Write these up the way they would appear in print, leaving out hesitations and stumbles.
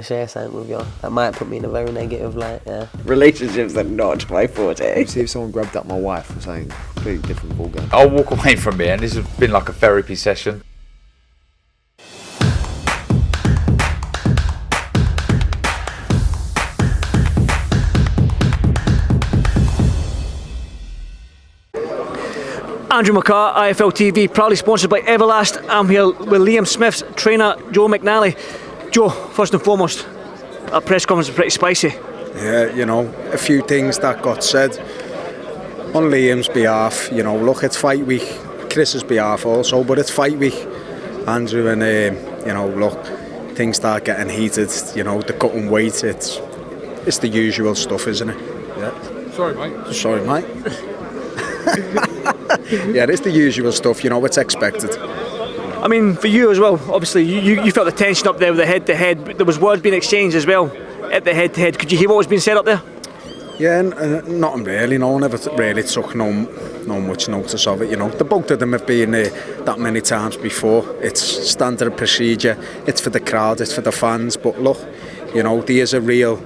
to share something with you. That might put me in a very negative light, yeah. Relationships are not my forte. See if someone grabbed up my wife or something completely different ballgame. I'll walk away from here, and this has been like a therapy session. Andrew McCART, IFL TV, proudly sponsored by Everlast. I'm here with Liam Smith's trainer, Joe McNally. Joe, first and foremost, that press conference was pretty spicy. Yeah, you know, a few things that got said on Liam's behalf. You know, look, it's fight week. Chris's behalf also, but it's fight week. Andrew and you know, look, things start getting heated. You know, the cutting weight. It's the usual stuff, isn't it? Yeah. Sorry, mate. Sorry, mate. Yeah, it's the usual stuff. You know, it's expected. I mean, for you as well, obviously, you felt the tension up there with the head-to-head. There was words being exchanged as well at the head-to-head. Could you hear what was being said up there? Yeah, nothing really. No one ever really took no much notice of it. You know, the both of them have been there that many times before. It's standard procedure. It's for the crowd. It's for the fans. But look, you know, there's a real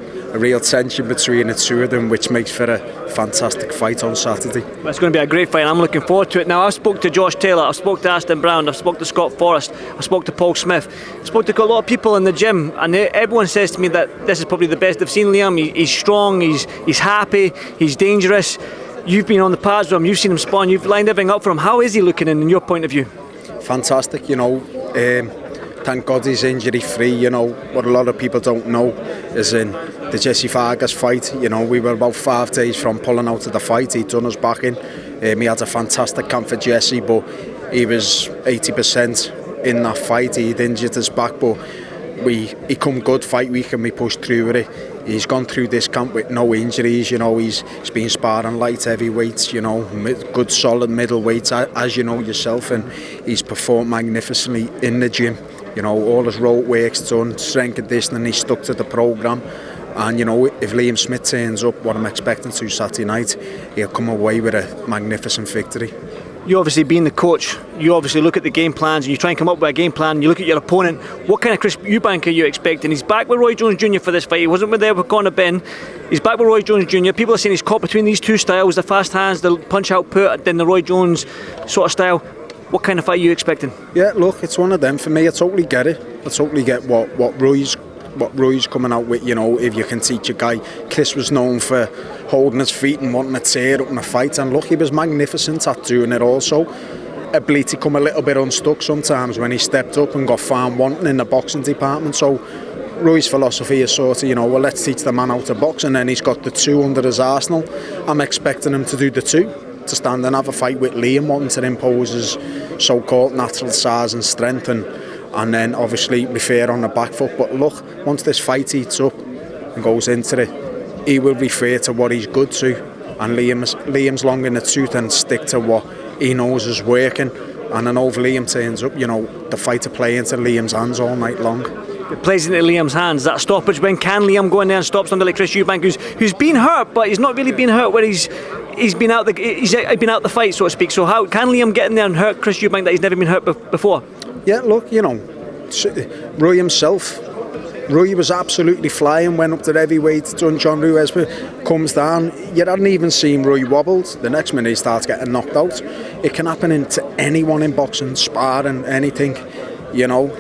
tension between the two of them, which makes for a fantastic fight on Saturday. Well, it's going to be a great fight. I'm looking forward to it. Now, I've spoke to Josh Taylor, I've spoke to Aston Brown, I've spoke to Scott Forrest, I spoke to Paul Smith, I spoke to a lot of people in the gym, and everyone says to me that this is probably the best they've seen Liam. He's strong, he's happy, he's dangerous. You've been on the pads with him, you've seen him spawn, you've lined everything up for him. How is he looking in your point of view? Fantastic, you know. Thank God he's injury free. You know, what a lot of people don't know is in the Jesse Vargas fight, you know, we were about 5 days from pulling out of the fight. He'd done us back in. He had a fantastic camp for Jesse, but he was 80% in that fight. He'd injured his back, but he come good fight week and we pushed through with it. He's gone through this camp with no injuries. You know, he's been sparring light heavyweights, you know, good solid middleweights, as you know yourself, and he's performed magnificently in the gym. You know, all his road work's done, strength and conditioning, he's stuck to the programme. And, you know, if Liam Smith turns up, what I'm expecting to Saturday night, he'll come away with a magnificent victory. You obviously being the coach, you obviously look at the game plans and you try and come up with a game plan, you look at your opponent. What kind of Chris Eubank are you expecting? He's back with Roy Jones Jr for this fight. He wasn't there with Conor Ben. He's back with Roy Jones Jr. People are saying he's caught between these two styles, the fast hands, the punch output, then the Roy Jones sort of style. What kind of fight are you expecting? Yeah, look, it's one of them. For me, I totally get it. I totally get what Roy's coming out with. You know, if you can teach a guy. Chris was known for holding his feet and wanting to tear up in a fight, and look, he was magnificent at doing it also. Ability come a little bit unstuck sometimes when he stepped up and got found wanting in the boxing department. So Roy's philosophy is sort of, you know, well, let's teach the man how to box, and then he's got the 2 under his arsenal. I'm expecting him to do the 2, to stand and have a fight with Liam, wanting to impose his so-called natural size and strength, and then obviously be fair on the back foot. But look, once this fight heats up and goes into it, he will refer to what he's good to, and Liam's long in the tooth and stick to what he knows is working. And I know if Liam turns up, you know, the fight will play into Liam's hands all night long. It plays into Liam's hands, that stoppage. When can Liam go in there and stop somebody like Chris Eubank, who's been hurt, but he's not really been hurt where he's been out the fight, so to speak. So how can Liam get in there and hurt Chris Eubank that he's never been hurt before? Yeah, look, you know, Roy himself, Roy was absolutely flying, went up to heavyweight, done John Ruiz, comes down. You hadn't even seen Roy wobbled. The next minute he starts getting knocked out. It can happen to anyone in boxing, sparring, anything. You know,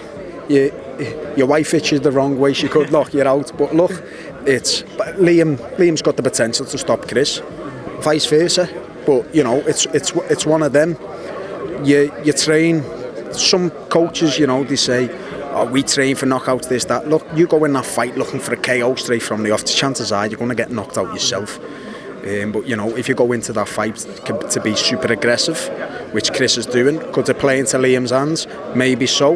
your wife hits you the wrong way, she could knock you out. But look, Liam's got the potential to stop Chris, vice versa. But you know, it's one of them. You train. Some coaches, you know, they say, oh, we train for knockouts, this, that. Look, you go in that fight looking for a KO straight from the off, chances are you're going to get knocked out yourself. But, you know, if you go into that fight to be super aggressive, which Chris is doing, could it play into Liam's hands? Maybe so.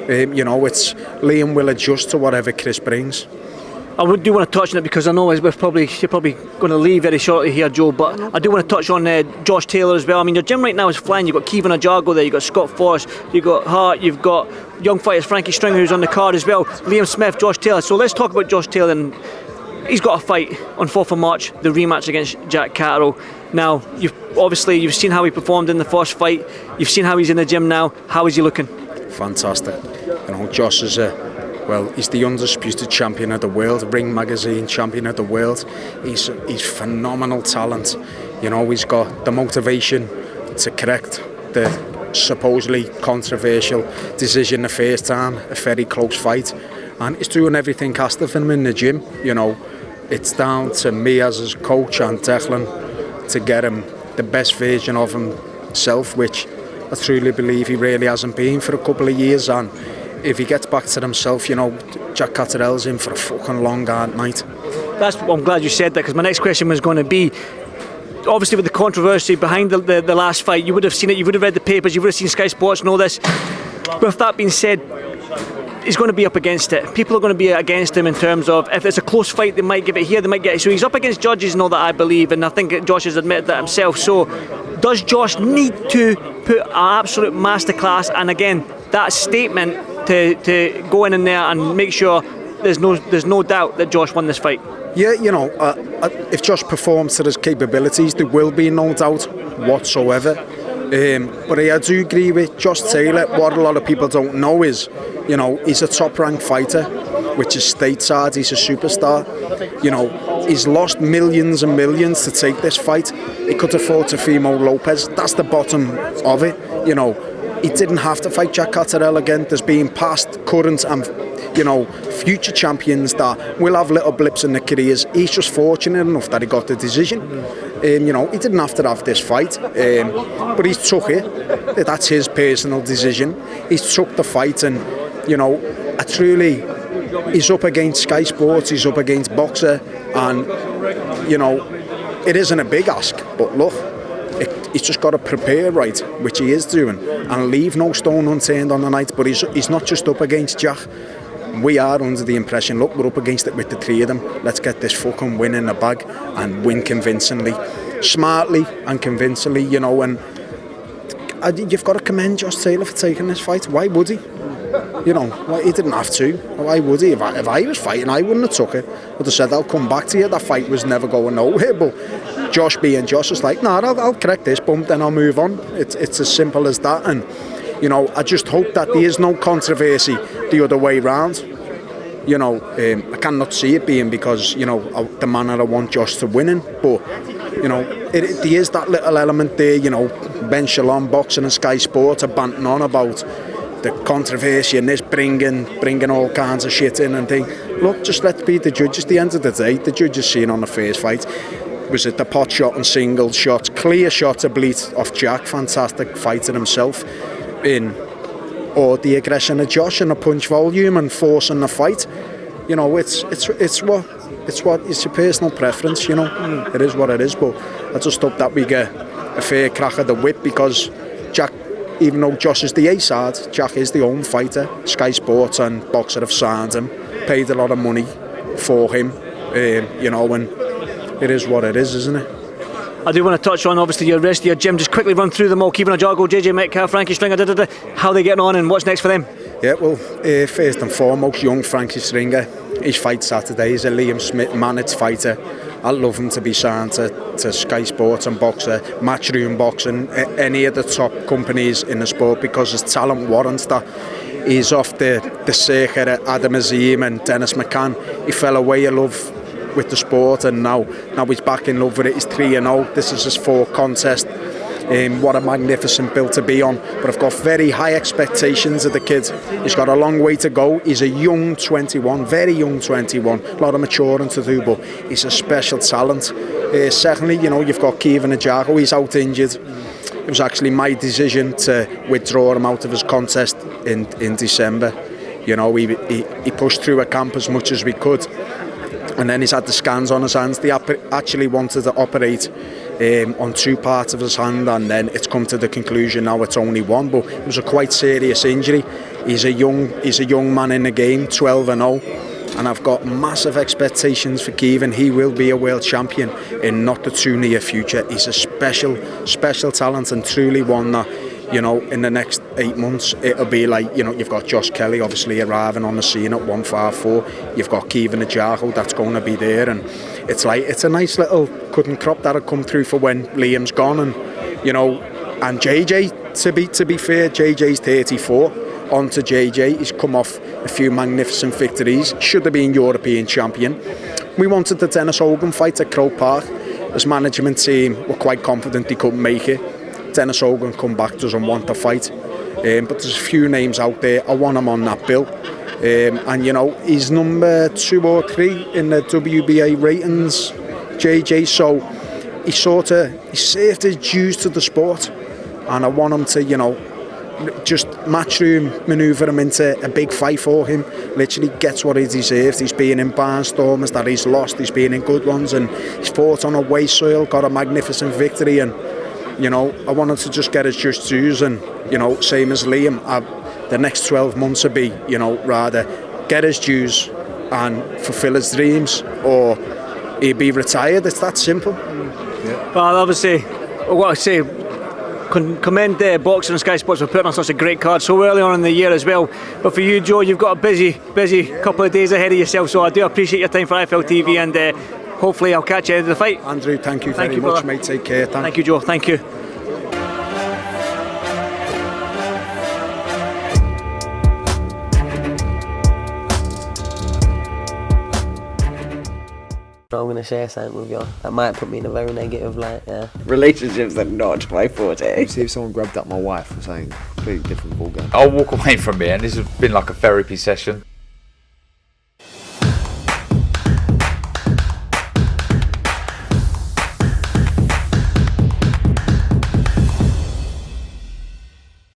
You know, Liam will adjust to whatever Chris brings. I do want to touch on it because I know you're probably going to leave very shortly here, Joe, but I do want to touch on Josh Taylor as well. I mean, your gym right now is flying. You've got Kevin Ajago there, you've got Scott Forrest, you've got Hart, you've got young fighters, Frankie Stringer, who's on the card as well, Liam Smith, Josh Taylor. So let's talk about Josh Taylor. And he's got a fight on 4th of March, the rematch against Jack Catterall. Now, you've seen how he performed in the first fight, you've seen how he's in the gym now. How is he looking? Fantastic. You know, Josh is a Well, he's the undisputed champion of the world, Ring Magazine champion of the world. He's phenomenal talent. You know, he's got the motivation to correct the supposedly controversial decision the first time, a very close fight. And he's doing everything asked of him in the gym. You know, it's down to me as his coach and Declan to get him the best version of himself, which I truly believe he really hasn't been for a couple of years. And if he gets back to himself, you know, Jack Catterell's in for a fucking long hard night. I'm glad you said that, because my next question was going to be, obviously with the controversy behind the last fight, you would have seen it, you would have read the papers, you would have seen Sky Sports and all this. With that being said, he's going to be up against it. People are going to be against him in terms of, if it's a close fight, they might give it here, they might get it. So he's up against judges and all that, I believe, and I think Josh has admitted that himself. So does Josh need to put an absolute masterclass, and again, that statement to go in there and make sure there's no doubt that Josh won this fight? Yeah, you know, if Josh performs to his capabilities, there will be no doubt whatsoever. But I do agree with Josh Taylor. What a lot of people don't know is, you know, he's a top-ranked fighter, which is stateside. He's a superstar. You know, he's lost millions and millions to take this fight. He could afford Teofimo Lopez. That's the bottom of it. You know, he didn't have to fight Jack Catterell again. There's been past, current and, you know, future champions that will have little blips in their careers. He's just fortunate enough that he got the decision. You know, he didn't have to have this fight, but he took it. That's his personal decision. He's took the fight, and, you know, he's up against Sky Sports, he's up against Boxer, and, you know, it isn't a big ask, but look, he's just got to prepare right, which he is doing, and leave no stone unturned on the night. But he's not just up against Jack. We are under the impression, look, we're up against it with the three of them. Let's get this fucking win in the bag and win convincingly, smartly and convincingly, you know. And you've got to commend Josh Taylor for taking this fight. Why would he? You know, he didn't have to. Why would he? If I was fighting, I wouldn't have took it. I would have said, I'll come back to you. That fight was never going nowhere. But Josh being Josh is like, no, I'll correct this bump, then I'll move on. It's as simple as that. And, you know, I just hope that there is no controversy the other way round. You know, I cannot see it being because, you know, the manner I want Josh to win in. But, you know, there is that little element there, you know, Ben Shalom, Boxing and Sky Sports are banting on about the controversy and this bringing all kinds of shit in and things. Look, just let's be the judges. At the end of the day, the judges seen on the first fight, was it the pot shot and single shots, clear shots of bleed off Jack, fantastic fighter himself, or the aggression of Josh and the punch volume and forcing the fight. You know, it's your personal preference, you know. It is what it is, but I just hope that we get a fair crack of the whip, because Jack, even though Josh is the A-side, Jack is the home fighter. Sky Sports and Boxer have signed him, paid a lot of money for him, you know, and it is what it is, isn't it? I do want to touch on, obviously, your rest of your gym. Just quickly run through them all. Kevin Ajago, JJ Metcalf, Frankie Stringer, how they getting on and what's next for them? Yeah, well, first and foremost, young Frankie Stringer. His fight Saturday. He's a Liam Smith managed fighter. I'd love him to be signed to Sky Sports and Boxer, Matchroom Boxing, any of the top companies in the sport, because his talent warrants that. He's off the circuit at Adam Azim and Dennis McCann. He fell away in love with the sport, and now he's back in love with it. He's 3-0. This is his fourth contest. What a magnificent bill to be on. But I've got very high expectations of the kid. He's got a long way to go. He's a young 21, very young 21. A lot of maturing to do, but he's a special talent. Secondly, you know, you've got Kevin Ajago. He's out injured. It was actually my decision to withdraw him out of his contest in December. You know, he pushed through a camp as much as we could. And then he's had the scans on his hands. They actually wanted to operate on two parts of his hand, and then it's come to the conclusion now it's only one. But it was a quite serious injury. He's a young man in the game, 12-0, and I've got massive expectations for Kevin. He will be a world champion in not the too near future. He's a special talent, and truly one that, you know, in the next 8 months, it'll be like, you know, you've got Josh Kelly obviously arriving on the scene at 154. You've got Kevin Ajago that's going to be there, and it's a nice little cutting crop that'll come through for when Liam's gone. And, you know, and JJ, to be fair, JJ's 34. On to JJ, he's come off a few magnificent victories. Should have been European champion. We wanted the Dennis Hogan fight at Croke Park. As management team were quite confident he couldn't make it. Dennis Hogan come back, doesn't want to fight. But there's a few names out there. I want him on that bill. And you know, he's number 2 or 3 in the WBA ratings, JJ. So he served his dues to the sport, and I want him to, you know, just matchroom manoeuvre him into a big fight for him. Literally gets what he deserves. He's been in barnstormers that he's lost. He's been in good ones, and he's fought on away soil, got a magnificent victory. And you know, I wanted to just get his just dues, and you know, same as Liam, the next 12 months would be, you know, rather get his dues and fulfil his dreams, or he'd be retired. It's that simple. Well, obviously, what I say, commend Boxing and Sky Sports for putting on such a great card so early on in the year as well. But for you, Joe, you've got a busy couple of days ahead of yourself, so I do appreciate your time for IFL TV, and hopefully I'll catch you ahead of the fight. Andrew, thank you very much, mate. Take care. Thank you, Joe. Thank you. I'm going to share something with you that might put me in a very negative light, yeah. Relationships are not my forte. See if someone grabbed up my wife or something. Completely different ballgame. I'll walk away from it, and this has been like a therapy session.